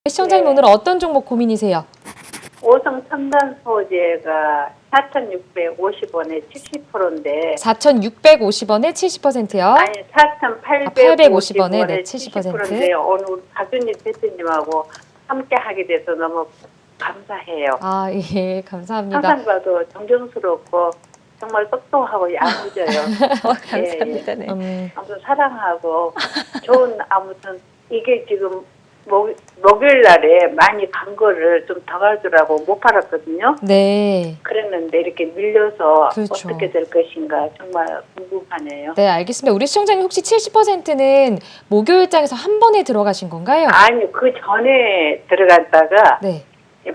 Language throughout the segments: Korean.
시청자님 네. 오늘 어떤 종목 고민이세요? 오성 첨단 소재가 4,650원에 70%인데 4,650원에 70%요? 아니 4,850원에 70%인데 오늘 박준희 대표님하고 함께 하게 돼서 너무 감사해요. 아, 예, 감사합니다. 항상 봐도 존경스럽고 정말 똑똑하고 야무져요. 감사합니다. 네. 아무튼 사랑하고 좋은 아무튼 이게 지금 목요일 날에 많이 간 거를 좀 더 가더라고 못 팔았거든요. 네. 그랬는데 이렇게 밀려서 그렇죠. 어떻게 될 것인가 정말 궁금하네요. 네, 알겠습니다. 우리 시청자님 혹시 70%는 목요일장에서 한 번에 들어가신 건가요? 아니 그 전에 들어갔다가 네.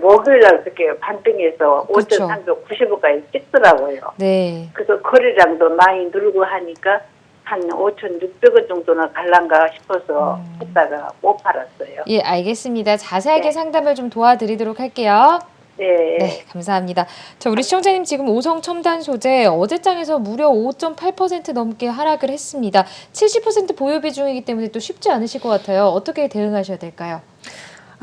목요일 날 그렇게 반등해서 그렇죠. 5,390원까지 찍더라고요. 네. 그래서 거래량도 많이 늘고 하니까 한 5,600원 정도는 갈란가 싶어서 했다가 못 팔았어요. 예, 알겠습니다. 자세하게 네. 상담을 좀 도와드리도록 할게요. 네. 네, 감사합니다. 자, 우리 시청자님 지금 오성 첨단 소재 어제장에서 무려 5.8% 넘게 하락을 했습니다. 70% 보유 비중이기 때문에 또 쉽지 않으실 것 같아요. 어떻게 대응하셔야 될까요?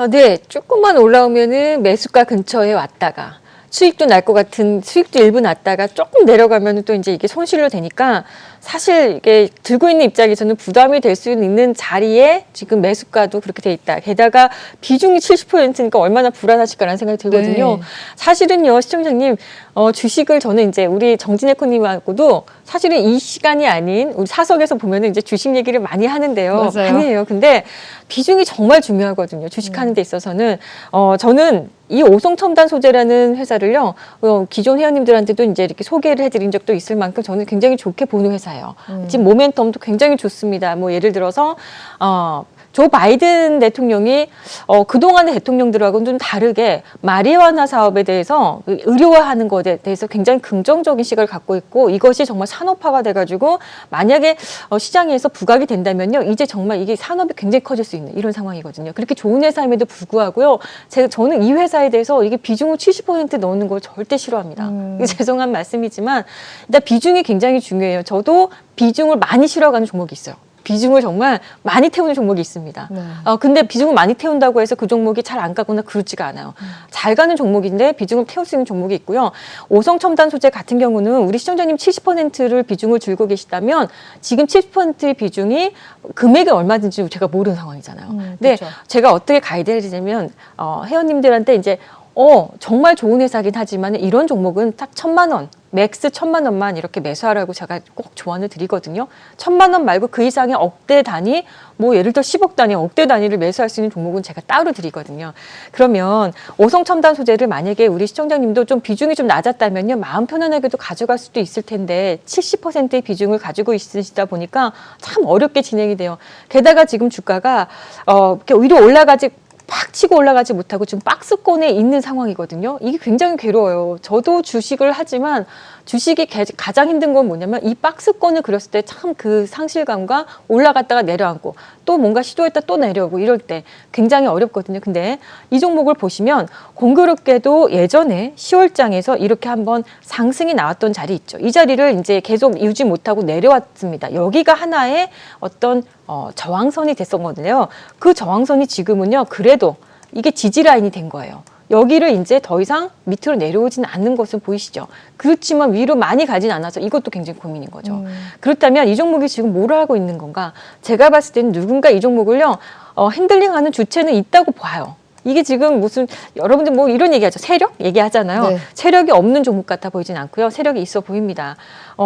네, 조금만 올라오면은 매수가 근처에 왔다가 수익도 날 것 같은 수익도 일부 났다가 조금 내려가면 또 이제 이게 손실로 되니까 사실 이게 들고 있는 입장에서는 부담이 될 수 있는 자리에 지금 매수가도 그렇게 돼 있다. 게다가 비중이 70%니까 얼마나 불안하실까라는 생각이 들거든요. 네. 사실은요, 시청자님, 주식을 저는 이제 우리 정진애코님하고도 사실은 이 시간이 아닌 우리 사석에서 보면은 이제 주식 얘기를 많이 하는데요. 맞아요. 많이 해요. 근데 비중이 정말 중요하거든요. 주식하는 데 있어서는. 저는 이 오성첨단 소재라는 회사를요, 기존 회원님들한테도 이제 이렇게 소개를 해드린 적도 있을 만큼 저는 굉장히 좋게 보는 회사예요. 지금 모멘텀도 굉장히 좋습니다. 뭐 예를 들어서, 조 바이든 대통령이 그동안의 대통령들하고는 좀 다르게 마리화나 사업에 대해서 의료화하는 것에 대해서 굉장히 긍정적인 시각을 갖고 있고 이것이 정말 산업화가 돼가지고 만약에 시장에서 부각이 된다면요 이제 정말 이게 산업이 굉장히 커질 수 있는 이런 상황이거든요. 그렇게 좋은 회사임에도 불구하고요 저는 이 회사에 대해서 이게 비중을 70% 넣는 걸 절대 싫어합니다. 이게 죄송한 말씀이지만 일단 비중이 굉장히 중요해요. 저도 비중을 많이 실어가는 종목이 있어요. 비중을 정말 많이 태우는 종목이 있습니다. 네. 근데 비중을 많이 태운다고 해서 그 종목이 잘 안 가거나 그렇지가 않아요. 잘 가는 종목인데 비중을 태울 수 있는 종목이 있고요. 오성첨단 소재 같은 경우는 우리 시청자님 70%를 비중을 들고 계시다면 지금 70%의 비중이 금액이 얼마든지 제가 모르는 상황이잖아요. 근데 그렇죠. 제가 어떻게 가이드를 해드리냐면 회원님들한테 이제 정말 좋은 회사긴 하지만 이런 종목은 딱 1,000만 원, 맥스 1,000만 원만 이렇게 매수하라고 제가 꼭 조언을 드리거든요. 1,000만 원 말고 그 이상의 억대 단위, 뭐 예를 들어 10억 단위, 억대 단위를 매수할 수 있는 종목은 제가 따로 드리거든요. 그러면 오성첨단 소재를 만약에 우리 시청자님도 좀 비중이 좀 낮았다면요. 마음 편안하게도 가져갈 수도 있을 텐데 70%의 비중을 가지고 있으시다 보니까 참 어렵게 진행이 돼요. 게다가 지금 주가가 이렇게 위로 올라가지 팍 치고 올라가지 못하고 지금 박스권에 있는 상황이거든요. 이게 굉장히 괴로워요. 저도 주식을 하지만 주식이 가장 힘든 건 뭐냐면 이 박스권을 그렸을 때 참 그 상실감과 올라갔다가 내려앉고 또 뭔가 시도했다 또 내려오고 이럴 때 굉장히 어렵거든요. 근데 이 종목을 보시면 공교롭게도 예전에 10월장에서 이렇게 한번 상승이 나왔던 자리 있죠. 이 자리를 이제 계속 유지 못하고 내려왔습니다. 여기가 하나의 어떤 저항선이 됐었거든요. 그 저항선이 지금은요, 그래도 이게 지지라인이 된 거예요. 여기를 이제 더 이상 밑으로 내려오지는 않는 것은 보이시죠? 그렇지만 위로 많이 가진 않아서 이것도 굉장히 고민인 거죠. 그렇다면 이 종목이 지금 뭘 하고 있는 건가? 제가 봤을 때는 누군가 이 종목을요, 핸들링하는 주체는 있다고 봐요. 이게 지금 무슨 여러분들 뭐 이런 얘기하죠. 세력 얘기하잖아요. 네. 세력이 없는 종목 같아 보이진 않고요. 세력이 있어 보입니다.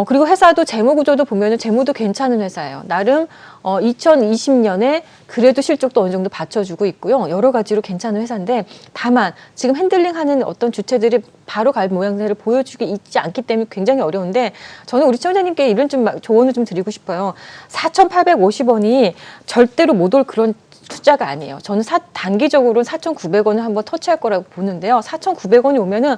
그리고 회사도 재무 구조도 보면은 재무도 괜찮은 회사예요. 나름 2020년에 그래도 실적도 어느 정도 받쳐주고 있고요. 여러 가지로 괜찮은 회사인데 다만 지금 핸들링하는 어떤 주체들이 바로 갈 모양새를 보여주기 있지 않기 때문에 굉장히 어려운데 저는 우리 시청자님께 이런 좀 조언을 좀 드리고 싶어요. 4,850원이 절대로 못 올 그런 투자가 아니에요. 저는 단기적으로 4,900원을 한번 터치할 거라고 보는데요. 4,900원이 오면은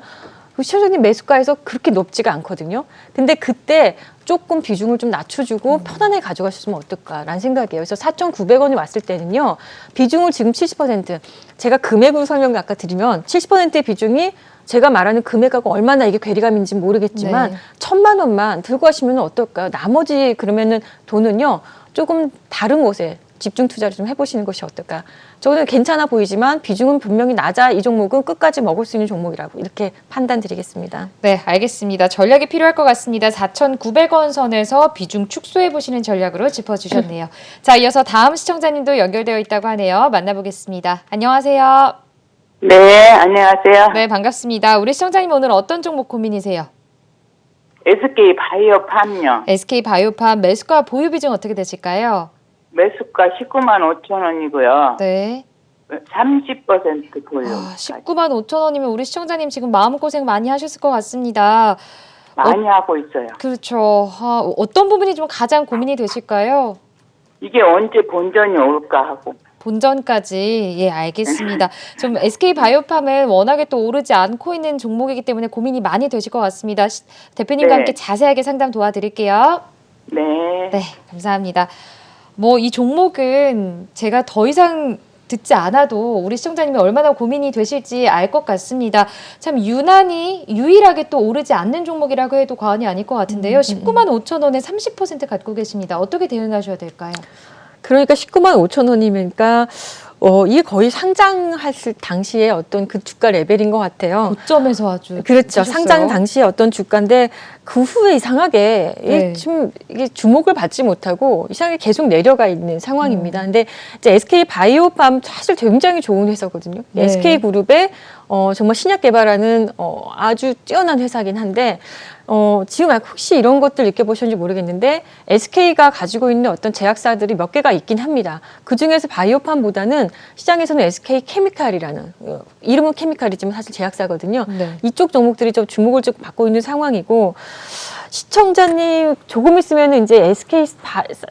시청자님 매수가에서 그렇게 높지가 않거든요. 근데 그때 조금 비중을 좀 낮춰주고 편안하게 가져가셨으면 어떨까라는 생각이에요. 그래서 4,900원이 왔을 때는요. 비중을 지금 70%, 제가 금액으로 설명을 아까 드리면 70%의 비중이 제가 말하는 금액하고 얼마나 이게 괴리감인지 모르겠지만 네. 1,000만 원만 들고 가시면 어떨까요? 나머지 그러면은 돈은요. 조금 다른 곳에 집중 투자를 좀 해보시는 것이 어떨까. 저는 괜찮아 보이지만 비중은 분명히 낮아. 이 종목은 끝까지 먹을 수 있는 종목이라고 이렇게 판단드리겠습니다. 네, 알겠습니다. 전략이 필요할 것 같습니다. 4,900원 선에서 비중 축소해 보시는 전략으로 짚어주셨네요. 자, 이어서 다음 시청자님도 연결되어 있다고 하네요. 만나보겠습니다. 안녕하세요. 네, 안녕하세요. 네, 반갑습니다. 우리 시청자님 오늘 어떤 종목 고민이세요? SK 바이오팜요. SK 바이오팜 매수가 보유 비중 어떻게 되실까요? 매수가 19만 5천 원이고요. 네. 30% 보유. 19만 5천 원이면 우리 시청자님 지금 마음고생 많이 하셨을 것 같습니다. 많이 하고 있어요. 그렇죠. 어떤 부분이 좀 가장 고민이 되실까요? 이게 언제 본전이 올까 하고. 본전까지. 예, 알겠습니다. 좀 SK 바이오팜은 워낙에 또 오르지 않고 있는 종목이기 때문에 고민이 많이 되실 것 같습니다. 대표님과 네. 함께 자세하게 상담 도와드릴게요. 네. 네, 감사합니다. 뭐 이 종목은 제가 더 이상 듣지 않아도 우리 시청자님이 얼마나 고민이 되실지 알 것 같습니다. 참 유난히 유일하게 또 오르지 않는 종목이라고 해도 과언이 아닐 것 같은데요. 19만 5천 원에 30% 갖고 계십니다. 어떻게 대응하셔야 될까요? 그러니까 19만 5천 원이니까 이게 거의 상장했을 당시에 어떤 그 주가 레벨인 것 같아요. 고점에서 아주 그렇죠. 하셨어요. 상장 당시에 어떤 주가인데 그 후에 이상하게 네. 이게 주목을 받지 못하고 이상하게 계속 내려가 있는 상황입니다. 근데 이제 SK 바이오팜 사실 굉장히 좋은 회사거든요. 네. SK 그룹의 정말 신약 개발하는 아주 뛰어난 회사긴 한데 지금 혹시 이런 것들 느껴보셨는지 모르겠는데 SK가 가지고 있는 어떤 제약사들이 몇 개가 있긴 합니다. 그중에서 바이오팜보다는 시장에서는 SK 케미칼이라는 이름은 케미칼이지만 사실 제약사거든요. 네. 이쪽 종목들이 좀 주목을 좀 받고 있는 상황이고 시청자님 조금 있으면 이제 SK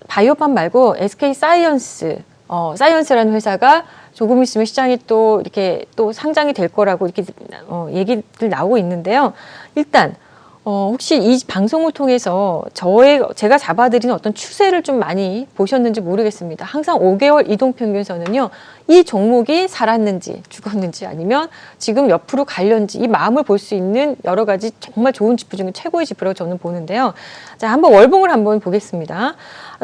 바이오팜 말고 SK 사이언스라는 회사가 조금 있으면 시장이 또 이렇게 또 상장이 될 거라고 이렇게 얘기들 나오고 있는데요. 일단 혹시 이 방송을 통해서 제가 잡아드리는 어떤 추세를 좀 많이 보셨는지 모르겠습니다. 항상 5개월 이동평균선은요, 이 종목이 살았는지 죽었는지 아니면 지금 옆으로 갈렸는지 이 마음을 볼 수 있는 여러 가지 정말 좋은 지표 중에 최고의 지표라고 저는 보는데요. 자, 한번 월봉을 한번 보겠습니다.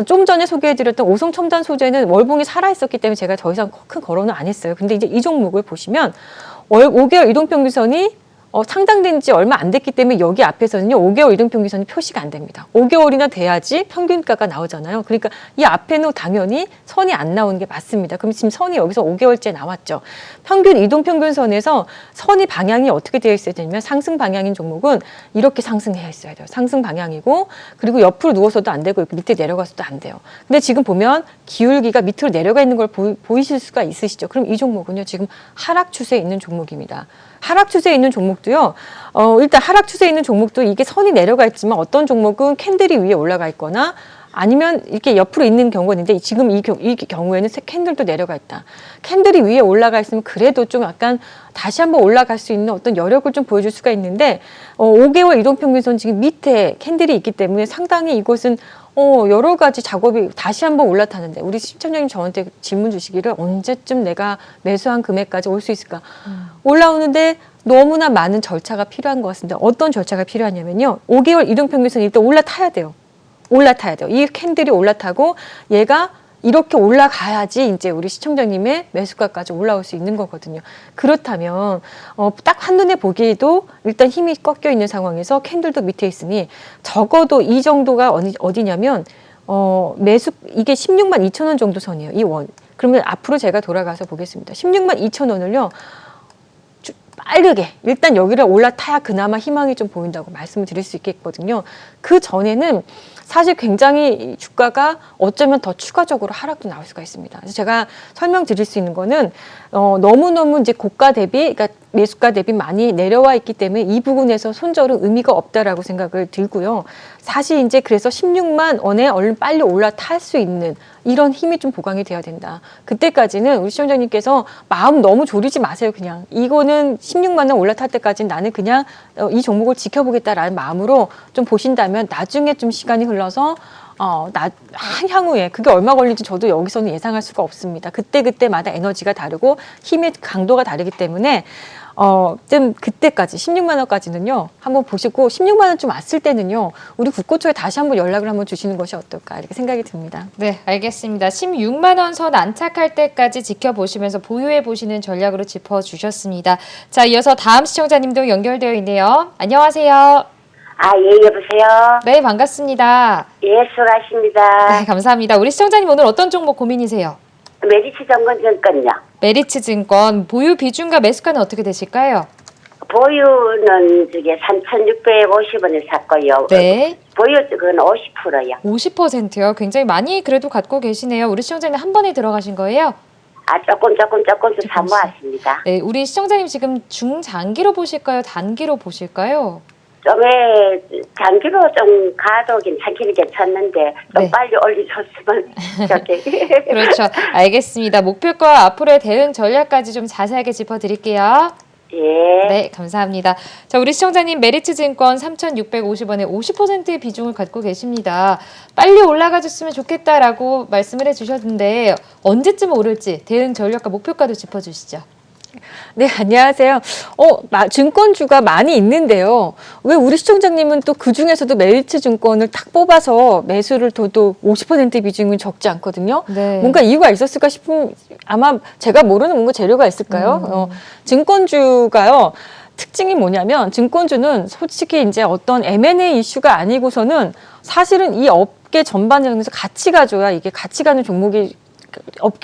좀 전에 소개해드렸던 오성첨단 소재는 월봉이 살아있었기 때문에 제가 더 이상 큰 거론을 안 했어요. 근데 이제 이 종목을 보시면 5개월 이동평균선이 상장된 지 얼마 안 됐기 때문에 여기 앞에서는요 5개월 이동평균선이 표시가 안 됩니다. 5개월이나 돼야지 평균가가 나오잖아요. 그러니까 이 앞에는 당연히 선이 안 나오는 게 맞습니다. 그럼 지금 선이 여기서 5개월째 나왔죠. 평균 이동평균선에서 선이 방향이 어떻게 되어 있어야 되냐면 상승 방향인 종목은 이렇게 상승해 있어야 돼요. 상승 방향이고 그리고 옆으로 누워서도 안 되고 밑에 내려가서도 안 돼요. 근데 지금 보면 기울기가 밑으로 내려가 있는 걸 보이실 수가 있으시죠. 그럼 이 종목은요 지금 하락 추세에 있는 종목입니다. 하락 추세에 있는 종목도요. 일단 하락 추세에 있는 종목도 이게 선이 내려가 있지만 어떤 종목은 캔들이 위에 올라가 있거나 아니면 이렇게 옆으로 있는 경우가 있는데 지금 이 경우에는 캔들도 내려가 있다. 캔들이 위에 올라가 있으면 그래도 좀 약간 다시 한번 올라갈 수 있는 어떤 여력을 좀 보여줄 수가 있는데 5개월 이동평균선 지금 밑에 캔들이 있기 때문에 상당히 이곳은 여러 가지 작업이 다시 한번 올라타는데 우리 시청자님 저한테 질문 주시기를 언제쯤 내가 매수한 금액까지 올 수 있을까? 올라오는데 너무나 많은 절차가 필요한 것 같습니다. 어떤 절차가 필요하냐면요. 5개월 이동평균선 일단 올라타야 돼요. 이 캔들이 올라타고 얘가 이렇게 올라가야지 이제 우리 시청자님의 매수가까지 올라올 수 있는 거거든요. 그렇다면 딱 한눈에 보기에도 일단 힘이 꺾여 있는 상황에서 캔들도 밑에 있으니 적어도 이 정도가 어디냐면 이게 16만 2천 원 정도 선이에요. 이 원. 그러면 앞으로 제가 돌아가서 보겠습니다. 16만 2천 원을요. 빠르게 일단 여기를 올라타야 그나마 희망이 좀 보인다고 말씀을 드릴 수 있겠거든요. 그 전에는 사실 굉장히 주가가 어쩌면 더 추가적으로 하락도 나올 수가 있습니다. 그래서 제가 설명드릴 수 있는 거는 너무너무 이제 고가 대비, 그러니까 매수가 대비 많이 내려와 있기 때문에 이 부분에서 손절은 의미가 없다라고 생각을 들고요. 사실 이제 그래서 16만 원에 얼른 빨리 올라탈 수 있는 이런 힘이 좀 보강이 돼야 된다. 그때까지는 우리 시청자님께서 마음 너무 졸이지 마세요. 그냥 이거는 16만 원 올라탈 때까지는 나는 그냥 이 종목을 지켜보겠다라는 마음으로 좀 보신다면 나중에 좀 시간이 흘러서 향후에 그게 얼마 걸릴지 저도 여기서는 예상할 수가 없습니다. 그때마다 에너지가 다르고 힘의 강도가 다르기 때문에 좀 그때까지 16만 원까지는요 한번 보시고 16만 원 좀 왔을 때는요 우리 국고초에 다시 한번 연락을 한번 주시는 것이 어떨까 이렇게 생각이 듭니다. 네, 알겠습니다. 16만 원 선 안착할 때까지 지켜보시면서 보유해 보시는 전략으로 짚어주셨습니다. 자, 이어서 다음 시청자님도 연결되어 있네요. 안녕하세요. 예, 여보세요? 네, 반갑습니다. 예, 수고하십니다. 네, 감사합니다. 우리 시청자님 오늘 어떤 종목 고민이세요? 메리츠 정권증권요. 메리츠 증권 보유 비중과 매수가는 어떻게 되실까요? 보유는 저게 3,650원에 샀고요. 네. 보유 그건 50%요. 50%요. 굉장히 많이 그래도 갖고 계시네요. 우리 시청자님 한 번에 들어가신 거예요? 조금씩 사모았습니다. 네, 우리 시청자님 지금 중장기로 보실까요? 단기로 보실까요? 좀에 장기로 좀 가도 괜찮는데 좀 네. 빨리 올려줬으면 좋게. 그렇죠. 알겠습니다. 목표가 앞으로의 대응 전략까지 좀 자세하게 짚어드릴게요. 예. 네, 감사합니다. 자, 우리 시청자님 메리츠 증권 3,650원에 50%의 비중을 갖고 계십니다. 빨리 올라가 줬으면 좋겠다라고 말씀을 해주셨는데 언제쯤 오를지 대응 전략과 목표가도 짚어주시죠. 네, 안녕하세요. 증권주가 많이 있는데요. 왜 우리 시청자님은 또 그 중에서도 메리츠 증권을 탁 뽑아서 매수를 둬도 50% 비중은 적지 않거든요. 네. 뭔가 이유가 있었을까 싶은, 아마 제가 모르는 뭔가 재료가 있을까요? 증권주가요. 특징이 뭐냐면 증권주는 솔직히 이제 어떤 M&A 이슈가 아니고서는 사실은 이 업계 전반적에서 같이 가줘야 이게 같이 가는 종목이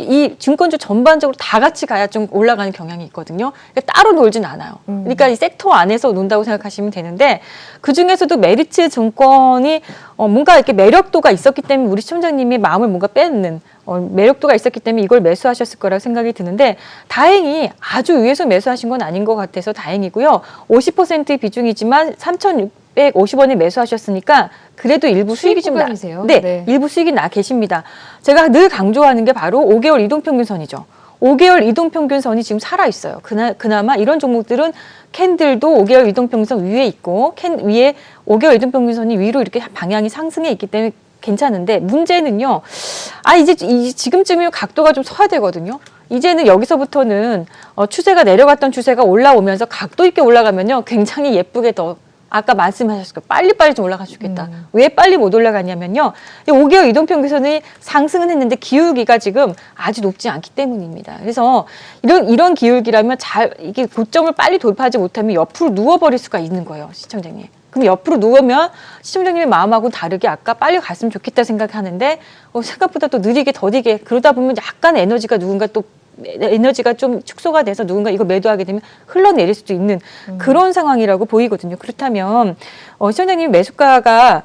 이 증권주 전반적으로 다 같이 가야 좀 올라가는 경향이 있거든요. 그러니까 따로 놀진 않아요. 그러니까 이 섹터 안에서 논다고 생각하시면 되는데 그 중에서도 메리츠 증권이 뭔가 이렇게 매력도가 있었기 때문에 우리 시청자님이 마음을 뭔가 뺏는 매력도가 있었기 때문에 이걸 매수하셨을 거라고 생각이 드는데 다행히 아주 위에서 매수하신 건 아닌 것 같아서 다행이고요. 50%의 비중이지만 3,650원에 매수하셨으니까 그래도 일부 수익이 좀 구간이세요? 네, 네. 일부 수익이 나 계십니다. 제가 늘 강조하는 게 바로 5개월 이동평균선이죠. 5개월 이동평균선이 지금 살아있어요. 그나마 이런 종목들은 캔들도 5개월 이동평균선 위에 있고 캔 위에 5개월 이동평균선이 위로 이렇게 방향이 상승해 있기 때문에 괜찮은데 문제는요. 이제 지금쯤이면 각도가 좀 서야 되거든요. 이제는 여기서부터는 추세가 내려갔던 추세가 올라오면서 각도 있게 올라가면요. 굉장히 예쁘게 더 아까 말씀하셨을 거예요. 빨리빨리 좀 올라가 주겠다. 왜 빨리 못 올라가냐면요. 5개월 이동평균선이 상승은 했는데 기울기가 지금 아주 높지 않기 때문입니다. 그래서 이런 기울기라면 이게 고점을 빨리 돌파하지 못하면 옆으로 누워버릴 수가 있는 거예요. 시청자님. 그럼 옆으로 누우면 시청자님의 마음하고 다르게 아까 빨리 갔으면 좋겠다 생각하는데 생각보다 또 느리게 더디게 그러다 보면 약간 에너지가 좀 축소가 돼서 누군가 이거 매도하게 되면 흘러내릴 수도 있는 그런 상황이라고 보이거든요. 그렇다면 시청자님 매수가가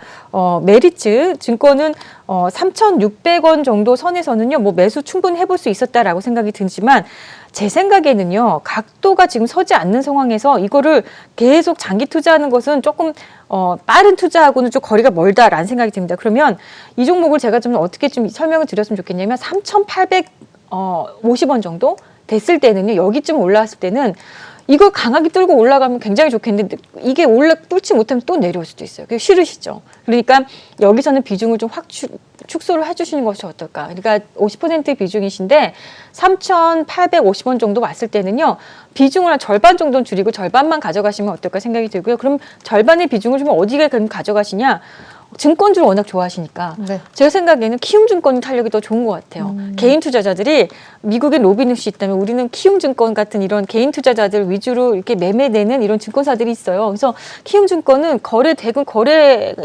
메리츠 증권은 3,600원 정도 선에서는요. 뭐 매수 충분히 해볼 수 있었다라고 생각이 들지만 제 생각에는요. 각도가 지금 서지 않는 상황에서 이거를 계속 장기 투자하는 것은 조금 빠른 투자하고는 좀 거리가 멀다라는 생각이 듭니다. 그러면 이 종목을 제가 좀 어떻게 좀 설명을 드렸으면 좋겠냐면 3,850원 정도 됐을 때는요. 여기쯤 올라왔을 때는 이걸 강하게 뚫고 올라가면 굉장히 좋겠는데 이게 뚫지 못하면 또 내려올 수도 있어요. 그게 싫으시죠. 그러니까 여기서는 비중을 좀 확 축소를 해주시는 것이 어떨까. 그러니까 50%의 비중이신데 3,850원 정도 왔을 때는요. 비중을 한 절반 정도는 줄이고 절반만 가져가시면 어떨까 생각이 들고요. 그럼 절반의 비중을 좀 어디에 그럼 가져가시냐. 증권주를 워낙 좋아하시니까 네. 제 생각에는 키움증권 탄력이 더 좋은 것 같아요. 개인 투자자들이 미국의 로빈훗이 있다면 우리는 키움증권 같은 이런 개인 투자자들 위주로 이렇게 매매되는 이런 증권사들이 있어요. 그래서 키움증권은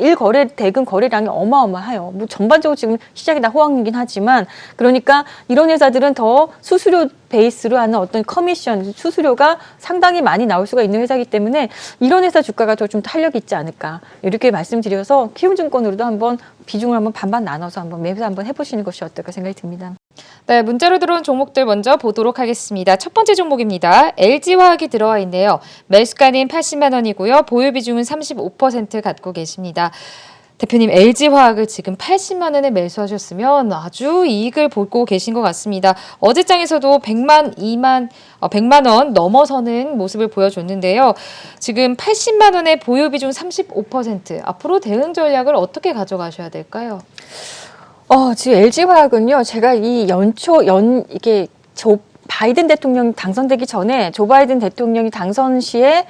일거래 대금 거래량이 어마어마해요. 뭐 전반적으로 지금 시장이 다 호황이긴 하지만 그러니까 이런 회사들은 더 수수료 베이스로 하는 어떤 커미션, 수수료가 상당히 많이 나올 수가 있는 회사이기 때문에 이런 회사 주가가 더 좀 탄력이 있지 않을까 이렇게 말씀드려서 키움증권으로도 한번 비중을 한번 반반 나눠서 한번 매수 한번 해보시는 것이 어떨까 생각이 듭니다. 네, 문자로 들어온 종목들 먼저 보도록 하겠습니다. 첫 번째 종목입니다. LG화학이 들어와 있네요. 매수가는 80만 원이고요. 보유 비중은 35% 갖고 계십니다. 대표님 LG화학을 지금 80만 원에 매수하셨으면 아주 이익을 보고 계신 것 같습니다. 어제 장에서도 100만 원 넘어서는 모습을 보여줬는데요. 지금 80만 원의 보유 비중 35%. 앞으로 대응 전략을 어떻게 가져가셔야 될까요? 지금 LG화학은요, 제가 이 이게 바이든 대통령이 당선되기 전에 조 바이든 대통령이 당선 시에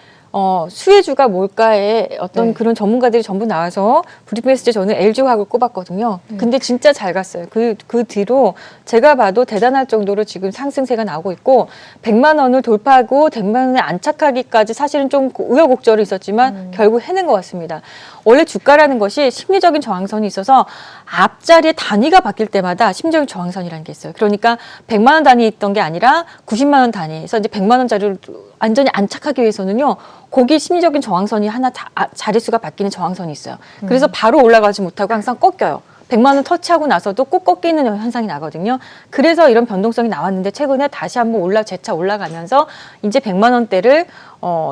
수혜주가 뭘까에 어떤 네. 그런 전문가들이 전부 나와서 브리핑했을 때 저는 LG화학을 꼽았거든요. 근데 진짜 잘 갔어요. 그 뒤로 제가 봐도 대단할 정도로 지금 상승세가 나오고 있고 100만 원을 돌파하고 100만 원에 안착하기까지 사실은 좀 우여곡절이 있었지만 결국 해낸 것 같습니다. 원래 주가라는 것이 심리적인 저항선이 있어서 앞자리에 단위가 바뀔 때마다 심리적인 저항선이라는 게 있어요. 그러니까 100만 원 단위 있던 게 아니라 90만 원 단위에서 이제 100만 원짜리를 완전히 안착하기 위해서는요. 거기 심리적인 저항선이 하나 자릿수가 바뀌는 저항선이 있어요. 그래서 바로 올라가지 못하고 항상 꺾여요. 100만 원 터치하고 나서도 꼭 꺾이는 현상이 나거든요. 그래서 이런 변동성이 나왔는데 최근에 다시 한번 재차 올라가면서 이제 100만 원대를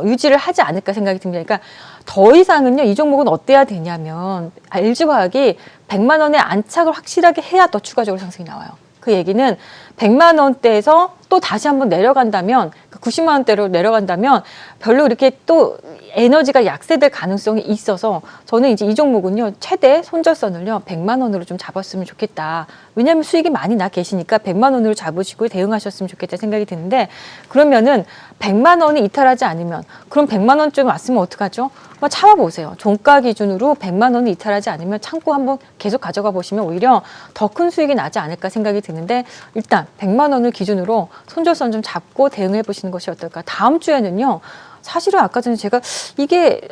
유지를 하지 않을까 생각이 듭니다. 그러니까 더 이상은요, 이 종목은 어때야 되냐면 LG화학이 100만 원에 안착을 확실하게 해야 더 추가적으로 상승이 나와요. 그 얘기는 100만 원대에서 또 다시 한번 내려간다면 90만 원대로 내려간다면 별로 이렇게 또 에너지가 약세될 가능성이 있어서 저는 이제 이 종목은요 최대 손절선을요 100만 원으로 좀 잡았으면 좋겠다. 왜냐하면 수익이 많이 나 계시니까 100만 원으로 잡으시고 대응하셨으면 좋겠다 생각이 드는데 그러면은 100만 원이 이탈하지 않으면 그럼 100만 원쯤 왔으면 어떡하죠? 참아보세요. 종가 기준으로 100만 원이 이탈하지 않으면 참고 한번 계속 가져가 보시면 오히려 더 큰 수익이 나지 않을까 생각이 드는데 일단 100만 원을 기준으로 손절선 좀 잡고 대응해 보시는 것이 어떨까. 다음 주에는요. 사실은 아까 전에 제가 이게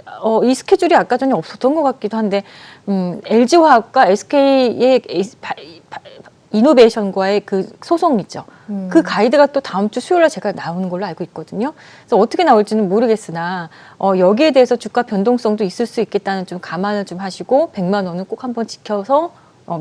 이 스케줄이 아까 전에 없었던 것 같기도 한데 LG화학과 SK의 이노베이션과의 그 소송 있죠. 그 가이드가 또 다음 주 수요일에 제가 나오는 걸로 알고 있거든요. 그래서 어떻게 나올지는 모르겠으나 여기에 대해서 주가 변동성도 있을 수 있겠다는 좀 감안을 좀 하시고 100만 원은 꼭 한번 지켜서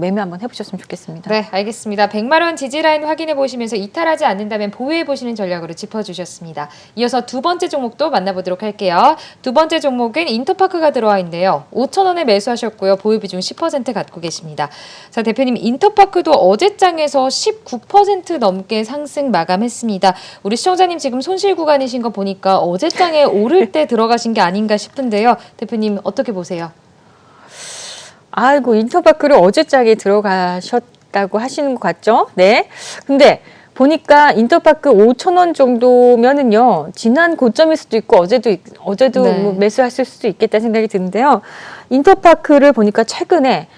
매매 한번 해보셨으면 좋겠습니다. 네, 알겠습니다. 100만 원 지지라인 확인해 보시면서 이탈하지 않는다면 보유해 보시는 전략으로 짚어주셨습니다. 이어서 두 번째 종목도 만나보도록 할게요. 두 번째 종목은 인터파크가 들어와 있는데요. 5천 원에 매수하셨고요. 보유 비중 10% 갖고 계십니다. 자, 대표님 인터파크도 어제장에서 19% 넘게 상승 마감했습니다. 우리 시청자님 지금 손실 구간이신 거 보니까 어제장에 오를 때 들어가신 게 아닌가 싶은데요. 대표님 어떻게 보세요? 아이고, 인터파크를 어제장에 들어가셨다고 하시는 것 같죠? 네. 근데 보니까 인터파크 5,000원 정도면은요, 지난 고점일 수도 있고, 어제도 네. 뭐 매수하실 수도 있겠다 생각이 드는데요. 인터파크를 보니까 최근에,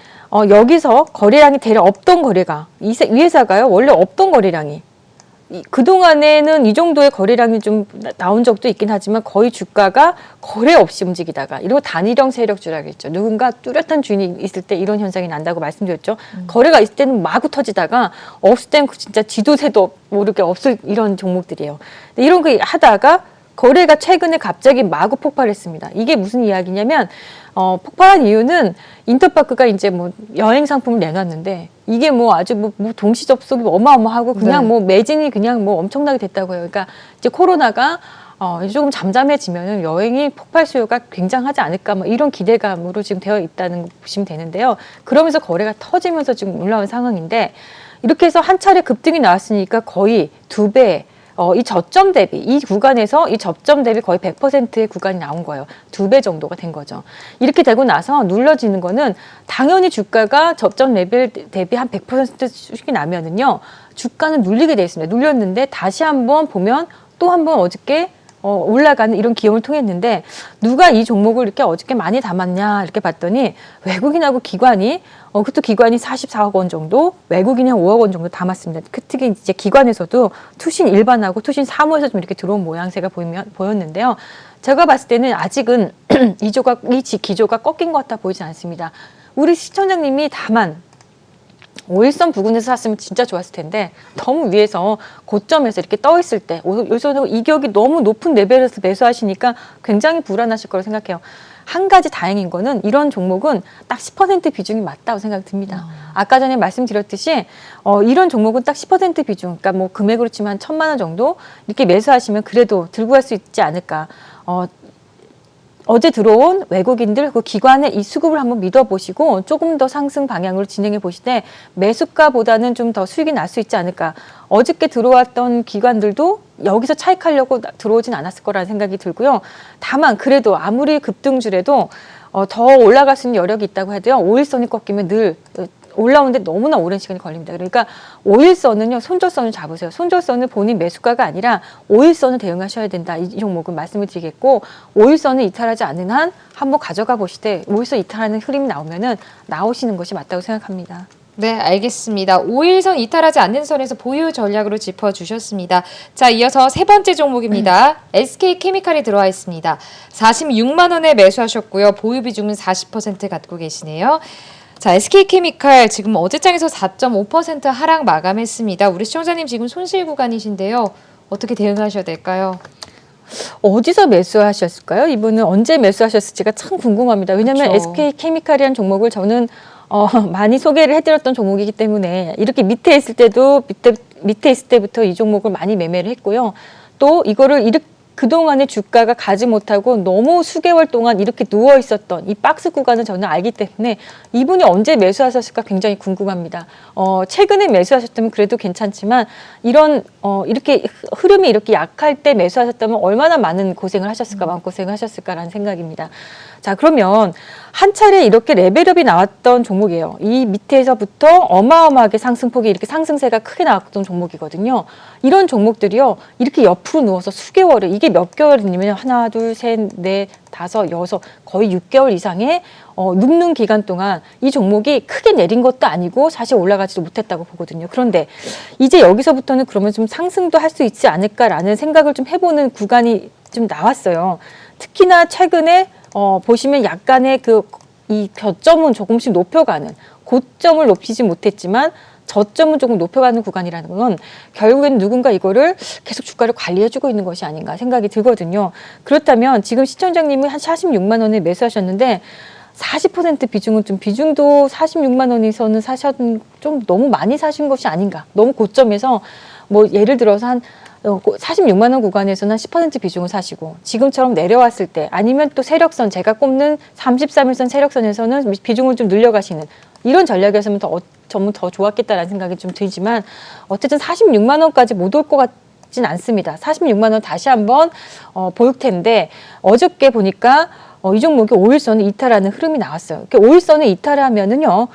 여기서 거래량이 대략 없던 거래가, 이 회사가요, 원래 없던 거래량이, 그동안에는 이 정도의 거래량이 좀 나온 적도 있긴 하지만 거의 주가가 거래 없이 움직이다가 이러고 단일형 세력주라고 했죠. 누군가 뚜렷한 주인이 있을 때 이런 현상이 난다고 말씀드렸죠. 거래가 있을 때는 마구 터지다가 없을 때는 진짜 지도새도 모르게 없을 이런 종목들이에요. 이런 거 하다가 거래가 최근에 갑자기 마구 폭발했습니다. 이게 무슨 이야기냐면 폭발한 이유는 인터파크가 이제 뭐 여행 상품을 내놨는데 이게 뭐 아주 뭐 동시 접속이 어마어마하고 그냥 네. 뭐 매진이 그냥 뭐 엄청나게 됐다고 해요. 그러니까 이제 코로나가 조금 잠잠해지면은 여행이 폭발 수요가 굉장하지 않을까 뭐 이런 기대감으로 지금 되어 있다는 거 보시면 되는데요. 그러면서 거래가 터지면서 지금 올라온 상황인데 이렇게 해서 한 차례 급등이 나왔으니까 거의 2배 이 저점 대비, 이 구간에서 이 접점 대비 거의 100%의 구간이 나온 거예요. 2배 정도가 된 거죠. 이렇게 되고 나서 눌러지는 거는 당연히 주가가 접점 레벨 대비 한 100% 수익이 나면은요, 주가는 눌리게 돼 있습니다. 눌렸는데 다시 한번 보면 또 한번 어저께 올라가는 이런 기염을 통했는데 누가 이 종목을 이렇게 어저께 많이 담았냐 이렇게 봤더니 외국인하고 기관이 그것도 기관이 44억 원 정도, 외국인이 한 5억 원 정도 담았습니다. 특히 이제 기관에서도 투신 일반하고 투신 사모에서 좀 이렇게 들어온 모양새가 보였는데요. 제가 봤을 때는 아직은 이 기조가 꺾인 것 같아 보이지 않습니다. 우리 시청자님이 다만 5일선 부근에서 샀으면 진짜 좋았을 텐데 너무 위에서 고점에서 이렇게 떠 있을 때 여기서 이격이 너무 높은 레벨에서 매수하시니까 굉장히 불안하실 거라고 생각해요. 한 가지 다행인 거는 이런 종목은 딱 10% 비중이 맞다고 생각이 듭니다. 아까 전에 말씀드렸듯이 이런 종목은 딱 10% 비중, 그러니까 뭐 금액으로 치면 1,000만 원 정도 이렇게 매수하시면 그래도 들고 갈 수 있지 않을까. 어제 들어온 외국인들 그 기관의 이 수급을 한번 믿어보시고 조금 더 상승 방향으로 진행해 보시되 매수가보다는 좀 더 수익이 날 수 있지 않을까. 어저께 들어왔던 기관들도 여기서 차익하려고 들어오진 않았을 거라는 생각이 들고요. 다만 그래도 아무리 급등주래도 더 올라갈 수 있는 여력이 있다고 해도요. 5일선이 꺾이면 늘 올라오는데 너무나 오랜 시간이 걸립니다. 그러니까 5일선은요. 손절선을 잡으세요. 손절선은 본인 매수가가 아니라 5일선을 대응하셔야 된다. 이 종목은 말씀을 드리겠고 5일선을 이탈하지 않는 한 한번 가져가 보시되 5일선 이탈하는 흐름이 나오면은 나오시는 것이 맞다고 생각합니다. 네, 알겠습니다. 5일선 이탈하지 않는 선에서 보유 전략으로 짚어주셨습니다. 자, 이어서 세 번째 종목입니다. SK케미칼이 들어와 있습니다. 46만 원에 매수하셨고요. 보유 비중은 40% 갖고 계시네요. 자, SK케미칼 지금 어제장에서 4.5% 하락 마감했습니다. 우리 시청자님 지금 손실 구간이신데요. 어떻게 대응하셔야 될까요? 어디서 매수하셨을까요? 이분은 언제 매수하셨을지가 참 궁금합니다. 왜냐하면 그렇죠. SK케미칼이라는 종목을 저는 많이 소개를 해드렸던 종목이기 때문에 이렇게 밑에 있을 때도 밑에 있을 때부터 이 종목을 많이 매매를 했고요. 또 이거를 그동안의 주가가 가지 못하고 너무 수개월 동안 이렇게 누워 있었던 이 박스 구간을 저는 알기 때문에 이분이 언제 매수하셨을까 굉장히 궁금합니다. 최근에 매수하셨다면 그래도 괜찮지만 이렇게 흐름이 이렇게 약할 때 매수하셨다면 얼마나 많은 고생을 하셨을까, 마음고생을 하셨을까라는 생각입니다. 자, 그러면 한 차례 이렇게 레벨업이 나왔던 종목이에요. 이 밑에서부터 어마어마하게 상승폭이 이렇게 상승세가 크게 나왔던 종목이거든요. 이런 종목들이요. 이렇게 옆으로 누워서 수개월을 이게 몇 개월이냐면 하나, 둘, 셋, 넷, 다섯, 여섯 거의 6개월 이상의 눕는 기간 동안 이 종목이 크게 내린 것도 아니고 사실 올라가지도 못했다고 보거든요. 그런데 이제 여기서부터는 그러면 좀 상승도 할 수 있지 않을까라는 생각을 좀 해보는 구간이 좀 나왔어요. 특히나 최근에 보시면 약간의 이 저점은 조금씩 높여가는 고점을 높이지 못했지만 저점은 조금 높여가는 구간이라는 건 결국엔 누군가 이거를 계속 주가를 관리해주고 있는 것이 아닌가 생각이 들거든요. 그렇다면 지금 시청자님이 한 46만 원에 매수하셨는데 40% 비중은 좀 비중도 46만 원에서는 사셨던 좀 너무 많이 사신 것이 아닌가. 너무 고점에서 뭐 예를 들어서 한 46만 원 구간에서는 10% 비중을 사시고 지금처럼 내려왔을 때 아니면 또 세력선 제가 꼽는 33일선 세력선에서는 비중을 좀 늘려가시는 이런 전략이었으면 저는 더 좋았겠다라는 생각이 좀 들지만 어쨌든 46만 원까지 못 올 것 같진 않습니다. 46만 원 다시 한번 볼 텐데 어저께 보니까 이 종목이 5일선을 이탈하는 흐름이 나왔어요. 5일선을 이탈하면은요,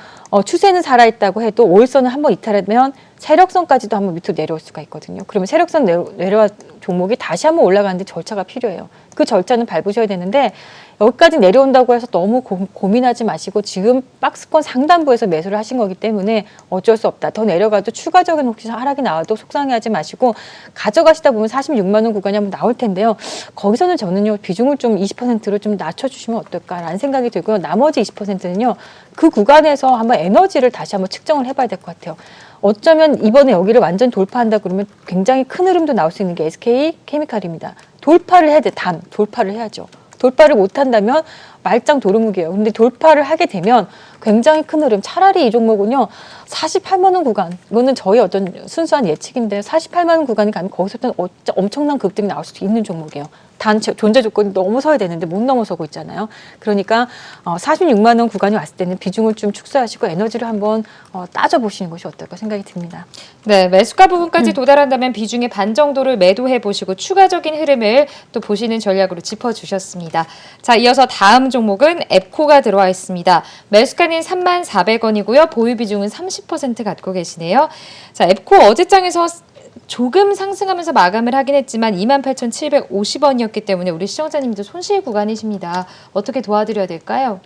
추세는 살아있다고 해도 5일선을 한번 이탈하면 세력선까지도 한번 밑으로 내려올 수가 있거든요. 그러면 세력선 내려와 종목이 다시 한번 올라가는데 절차가 필요해요. 그 절차는 밟으셔야 되는데 여기까지 내려온다고 해서 너무 고민하지 마시고 지금 박스권 상단부에서 매수를 하신 거기 때문에 어쩔 수 없다. 더 내려가도 추가적인 혹시 하락이 나와도 속상해하지 마시고 가져가시다 보면 46만 원 구간이 한번 나올 텐데요. 거기서는 저는요 비중을 좀 20%로 좀 낮춰주시면 어떨까라는 생각이 들고요. 나머지 20%는요 그 구간에서 한번 에너지를 다시 한번 측정을 해봐야 될 것 같아요. 어쩌면 이번에 여기를 완전 돌파한다 그러면 굉장히 큰 흐름도 나올 수 있는 게 SK케미칼입니다. 돌파를 해야 돼. 돌파를 해야죠. 돌파를 못한다면 말짱 도루묵이에요. 근데 돌파를 하게 되면 굉장히 큰 흐름. 차라리 이 종목은요. 48만 원 구간. 이거는 저희 어떤 순수한 예측인데 48만 원 구간이 가면 거기서 엄청난 급등이 나올 수도 있는 종목이에요. 단 존재 조건이 넘어서야 되는데 못 넘어서고 있잖아요. 그러니까 46만 원 구간이 왔을 때는 비중을 좀 축소하시고 에너지를 한번 따져보시는 것이 어떨까 생각이 듭니다. 네, 매수가 부분까지 도달한다면 비중의 반 정도를 매도해 보시고 추가적인 흐름을 또 보시는 전략으로 짚어주셨습니다. 자, 이어서 다음 종목은 앱코가 들어와 있습니다. 매수가는 34,000원이고요. 보유 비중은 30% 갖고 계시네요. 자, 앱코 어제장에서 조금 상승하면서 마감을 하긴 했지만 28,750원이었기 때문에 우리 시청자님도 손실 구간이십니다. 어떻게 도와드려야 될까요?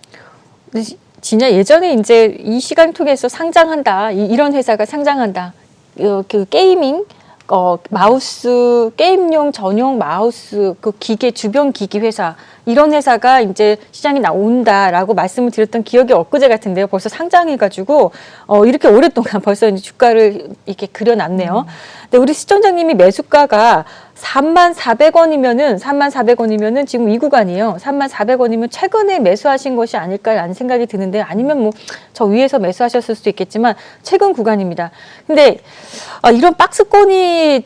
진짜 예전에 이제 이 시간 통해서 상장한다. 이런 회사가 상장한다. 그 게이밍, 마우스, 게임용 전용 마우스, 그 기계, 주변 기기 회사, 이런 회사가 이제 시장에 나온다라고 말씀을 드렸던 기억이 엊그제 같은데요. 벌써 상장해가지고, 이렇게 오랫동안 벌써 이제 주가를 이렇게 그려놨네요. 근데 우리 시청자님이 매수가가 34,000원이면은 지금 이 구간이에요. 34,000원이면 최근에 매수하신 것이 아닐까라는 생각이 드는데 아니면 뭐 저 위에서 매수하셨을 수도 있겠지만 최근 구간입니다. 근데 이런 박스권이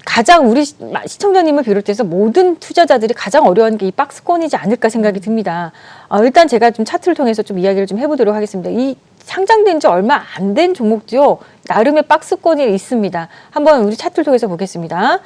가장 우리 시청자님을 비롯해서 모든 투자자들이 가장 어려워하는 게 이 박스권이지 않을까 생각이 듭니다. 일단 제가 좀 차트를 통해서 좀 이야기를 좀 해보도록 하겠습니다. 이 상장된 지 얼마 안 된 종목도요, 나름의 박스권이 있습니다. 한번 우리 차트를 통해서 보겠습니다.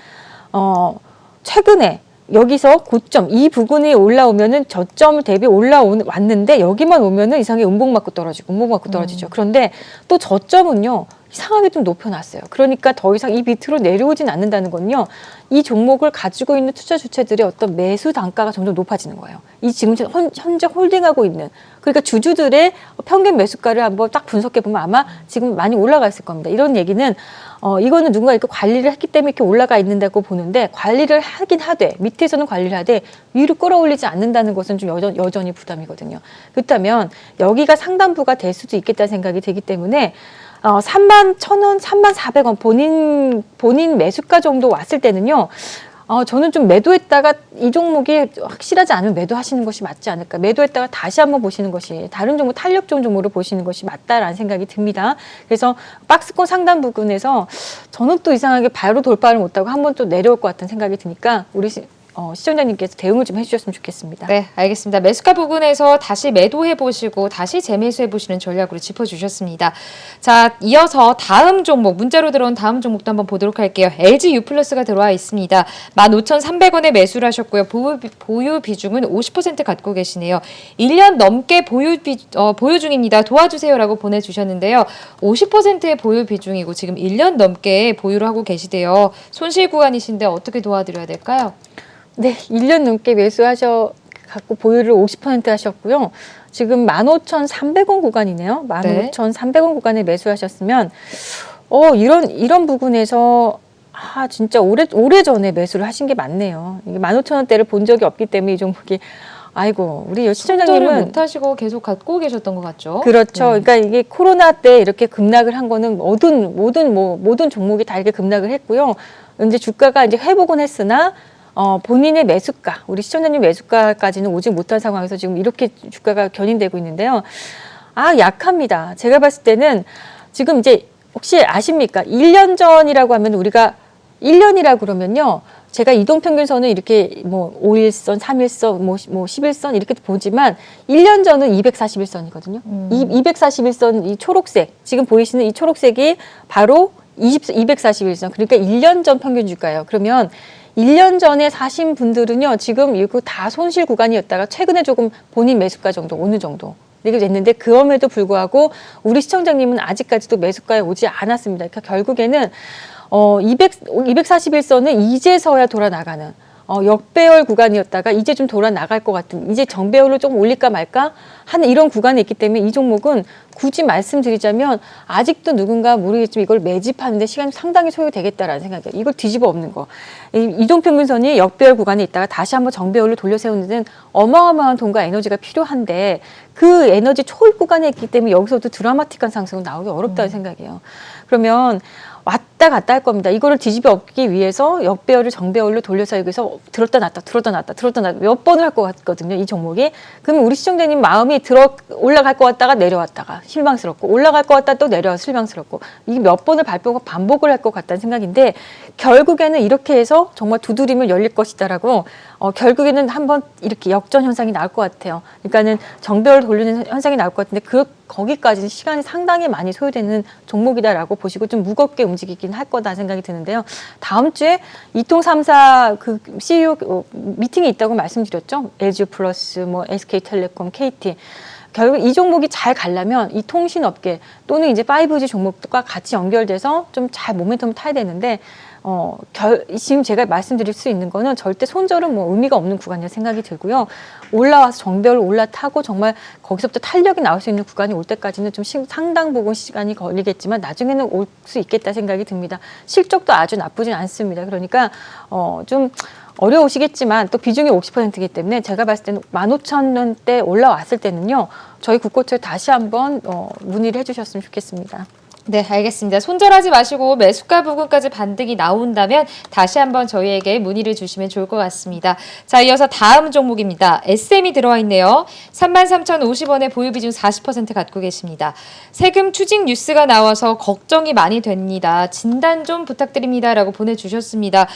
최근에 여기서 고점 이 부분이 올라오면은 저점 대비 왔는데 여기만 오면은 이상하게 음봉 맞고 떨어지죠. 그런데 또 저점은요, 이상하게 좀 높여놨어요. 그러니까 더 이상 이 밑으로 내려오진 않는다는 건요, 이 종목을 가지고 있는 투자 주체들의 어떤 매수 단가가 점점 높아지는 거예요. 이 지금 현재 홀딩하고 있는, 그러니까 주주들의 평균 매수가를 한번 딱 분석해 보면 아마 지금 많이 올라가 있을 겁니다. 이런 얘기는 이거는 누군가 이렇게 관리를 했기 때문에 이렇게 올라가 있는다고 보는데, 관리를 하긴 하되 밑에서는 관리를 하되 위로 끌어올리지 않는다는 것은 좀 여전히 부담이거든요. 그렇다면 여기가 상단부가 될 수도 있겠다는 생각이 되기 때문에 31,000원, 3,400원 본인 매수가 정도 왔을 때는요, 저는 좀 매도했다가 이 종목이 확실하지 않으면 매도하시는 것이 맞지 않을까. 매도했다가 다시 한번 보시는 것이, 다른 종목, 탄력 좋은 종목으로 보시는 것이 맞다라는 생각이 듭니다. 그래서 박스권 상단 부분에서 저는 또 이상하게 바로 돌파를 못하고 한번 또 내려올 것 같은 생각이 드니까 우리 시청자님께서 대응을 좀 해주셨으면 좋겠습니다. 네, 알겠습니다. 매수가 부분에서 다시 매도해 보시고 다시 재매수해 보시는 전략으로 짚어주셨습니다. 자, 이어서 다음 종목, 문자로 들어온 다음 종목도 한번 보도록 할게요. LG U+가 들어와 있습니다. 15,300원에 매수를 하셨고요. 보유 비중은 50% 갖고 계시네요. 1년 넘게 보유 중입니다. 도와주세요라고 보내주셨는데요. 50%의 보유 비중이고 지금 1년 넘게 보유를 하고 계시대요. 손실 구간이신데 어떻게 도와드려야 될까요? 네, 1년 넘게 갖고 보유를 50% 하셨고요. 지금 15,300원 구간이네요. 15,300원 구간에 매수하셨으면, 이런 부분에서, 진짜 오래 전에 매수를 하신 게 맞네요. 이게 15,000원대를 본 적이 없기 때문에 이 종목이, 아이고, 우리 시청자님은 못 하시고 계속 갖고 계셨던 것 같죠? 그렇죠. 그러니까 이게 코로나 때 이렇게 급락을 한 거는 모든 종목이 다 이렇게 급락을 했고요. 이제 주가가 이제 회복은 했으나, 본인의 매수가, 우리 시청자님 매수가까지는 오지 못한 상황에서 지금 이렇게 주가가 견인되고 있는데요. 약합니다. 제가 봤을 때는 지금 이제 혹시 아십니까? 1년 전이라고 하면 우리가 1년이라고 그러면요, 제가 이동평균선은 이렇게 5일선, 3일선, 10일선 이렇게 보지만 1년 전은 241선이거든요. 이 241선, 이 초록색, 지금 보이시는 이 초록색이 바로 241선, 그러니까 1년 전 평균 주가예요. 그러면 1년 전에 사신 분들은요, 지금 이거 다 손실 구간이었다가 최근에 조금 본인 매수가 정도, 어느 정도 이렇게 됐는데, 그럼에도 불구하고 우리 시청자님은 아직까지도 매수가에 오지 않았습니다. 그러니까 결국에는 241선은 이제서야 돌아 나가는 역배열 구간이었다가 이제 좀 돌아 나갈 것 같은, 이제 정배열로 조금 올릴까 말까 하는 이런 구간에 있기 때문에 이 종목은 굳이 말씀드리자면 아직도 누군가 모르겠지만 이걸 매집하는데 시간이 상당히 소요되겠다라는 생각이에요. 이걸 뒤집어 엎는 거. 이동평균선이 역배열 구간에 있다가 다시 한번 정배열로 돌려세우는 데는 어마어마한 돈과 에너지가 필요한데, 그 에너지 초입 구간에 있기 때문에 여기서도 드라마틱한 상승은 나오기 어렵다는 생각이에요. 그러면 왔다 갔다 할 겁니다. 이거를 뒤집어 엎기 위해서 역배열을 정배열로 돌려서 여기서 들었다 놨다 몇 번을 할 것 같거든요, 이 종목이. 그러면 우리 시청자님 마음이 올라갈 것 같다가 내려왔다가 실망스럽고, 올라갈 것 같다 또 내려와 실망스럽고, 이게 몇 번을 반복을 할 것 같다는 생각인데, 결국에는 이렇게 해서 정말 두드리면 열릴 것이다라고, 결국에는 한번 이렇게 역전 현상이 나올 것 같아요. 그러니까는 정배열을 돌리는 현상이 나올 것 같은데, 거기까지는 시간이 상당히 많이 소요되는 종목이다라고 보시고 좀 무겁게 움직이긴 할 거다 생각이 드는데요. 다음 주에 이통 3사 그 CEO 미팅이 있다고 말씀드렸죠. LG 플러스, SK텔레콤, KT. 결국 이 종목이 잘 가려면 이 통신업계 또는 이제 5G 종목과 같이 연결돼서 좀 잘 모멘텀을 타야 되는데, 지금 제가 말씀드릴 수 있는 거는 절대 손절은 의미가 없는 구간이라 생각이 들고요. 올라와서 정배열로 올라타고 정말 거기서부터 탄력이 나올 수 있는 구간이 올 때까지는 좀 상당 부분 시간이 걸리겠지만 나중에는 올 수 있겠다 생각이 듭니다. 실적도 아주 나쁘진 않습니다. 그러니까 좀 어려우시겠지만 또 비중이 50%이기 때문에 제가 봤을 때는 15,000원대 올라왔을 때는요, 저희 국고처에 다시 한번 문의를 해주셨으면 좋겠습니다. 네, 알겠습니다. 손절하지 마시고 매수가 부근까지 반등이 나온다면 다시 한번 저희에게 문의를 주시면 좋을 것 같습니다. 자, 이어서 다음 종목입니다. SM이 들어와 있네요. 33,050원에 보유 비중 40% 갖고 계십니다. 세금 추징 뉴스가 나와서 걱정이 많이 됩니다. 진단 좀 부탁드립니다. 라고 보내주셨습니다.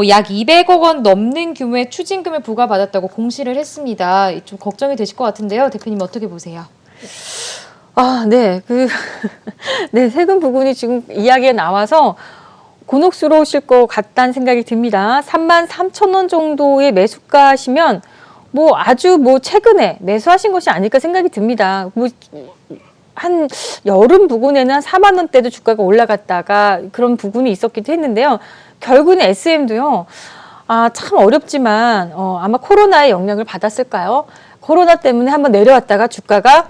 약 200억 원 넘는 규모의 추징금을 부과받았다고 공시를 했습니다. 좀 걱정이 되실 것 같은데요. 대표님 어떻게 보세요? 네, 네, 세금 부분이 지금 이야기가 나와서 곤혹스러우실 것 같다는 생각이 듭니다. 33,000원 정도의 매수가시면 아주 최근에 매수하신 것이 아닐까 생각이 듭니다. 한 여름 부근에는 한 4만 원대도 주가가 올라갔다가 그런 부분이 있었기도 했는데요. 결국은 SM도요. 참 어렵지만 아마 코로나의 영향을 받았을까요? 코로나 때문에 한번 내려왔다가 주가가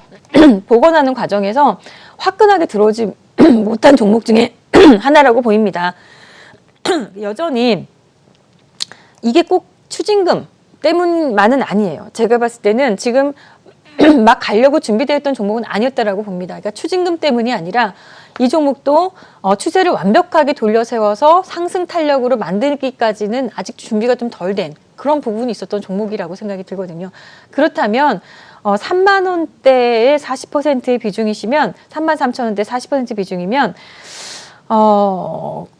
복원하는 과정에서 화끈하게 들어오지 못한 종목 중에 하나라고 보입니다. 여전히 이게 꼭 추징금 때문만은 아니에요. 제가 봤을 때는 지금 막 가려고 준비되었던 종목은 아니었다라고 봅니다. 그러니까 추징금 때문이 아니라 이 종목도 추세를 완벽하게 돌려세워서 상승 탄력으로 만들기까지는 아직 준비가 좀 덜 된 그런 부분이 있었던 종목이라고 생각이 들거든요. 그렇다면 3만 원대의 40%의 비중이시면 33,000원대 40% 비중이면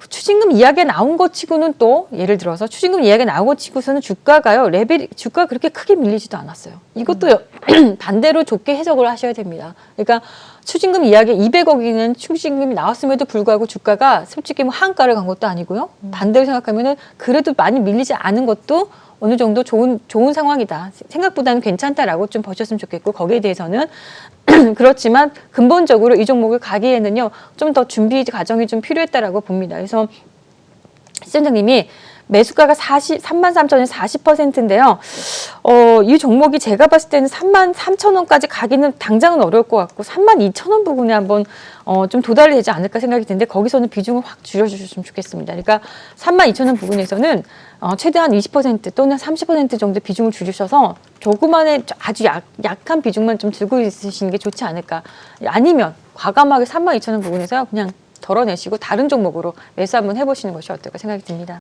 추징금 이야기가 나온 것 치고는 또 예를 들어서 추징금 이야기가 나온 것 치고서는 주가가 그렇게 크게 밀리지도 않았어요. 이것도 반대로 좋게 해석을 하셔야 됩니다. 그러니까 추징금 이야기 200억이는 추징금이 나왔음에도 불구하고 주가가 솔직히 한가를 간 것도 아니고요. 반대로 생각하면은 그래도 많이 밀리지 않은 것도 어느 정도 좋은 상황이다. 생각보다는 괜찮다라고 좀 보셨으면 좋겠고 거기에 대해서는 그렇지만 근본적으로 이 종목을 가기에는요. 좀 더 준비 과정이 좀 필요했다라고 봅니다. 그래서 시청자님이 매수가가 33,000원 40%인데요. 이 종목이 제가 봤을 때는 33,000원까지 가기는 당장은 어려울 것 같고 32,000원 부분에 한번 좀 도달이 되지 않을까 생각이 드는데 거기서는 비중을 확 줄여주셨으면 좋겠습니다. 그러니까 32,000원 부분에서는 최대한 20% 또는 30% 정도 비중을 줄이셔서 조그만의 아주 약한 비중만 좀 들고 있으시는 게 좋지 않을까. 아니면 과감하게 32,000원 부분에서 그냥 덜어내시고 다른 종목으로 매수 한번 해보시는 것이 어떨까 생각이 듭니다.